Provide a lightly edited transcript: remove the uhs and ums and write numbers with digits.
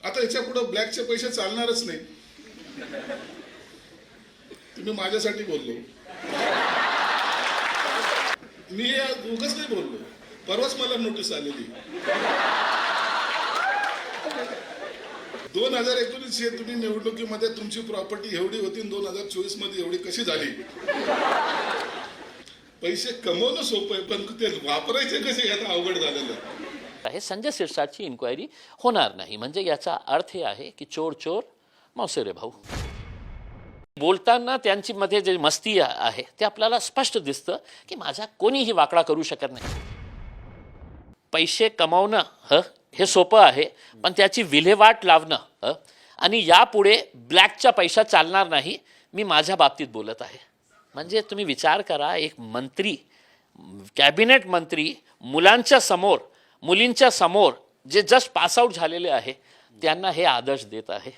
आता याच्या पुढे ब्लॅकचे पैसे चालणारच नाही. तुम्ही माझ्यासाठी बोललो, मी उगाच नाही बोललो. परवाच मला नोटीस आलेली. 2019 तुम्ही निवडणुकीमध्ये तुमची प्रॉपर्टी एवढी होती, 2024 मध्ये एवढी कशी झाली? पैसे कमवणं सोपं आहे, पण ते वापरायचे कसे यात अवघड झालेलं आहे. संजय शिरसाटची इन्क्वायरी होणार नाही म्हणजे याचा अर्थ हे आहे की चोर चोर मौसेरे भाऊ. बोलताना त्यांची मध्ये जे मस्ती आहे ते आपल्याला स्पष्ट दिसतं की माझा कोणीही वाकडा करू शकत नाही. पैसे कमावणं हे सोपं आहे, पण त्याची विल्हेवाट लावणं आणि यापुढे ब्लॅकच्या पैसा चालणार नाही, मी माझ्या बाबतीत बोलत आहे. म्हणजे तुम्ही विचार करा, एक मंत्री, कॅबिनेट मंत्री मुलांच्या समोर, मुलींच्या समोर जे जस्ट पास आउट झालेले आहे त्यांना हे आदर्श देत आहे.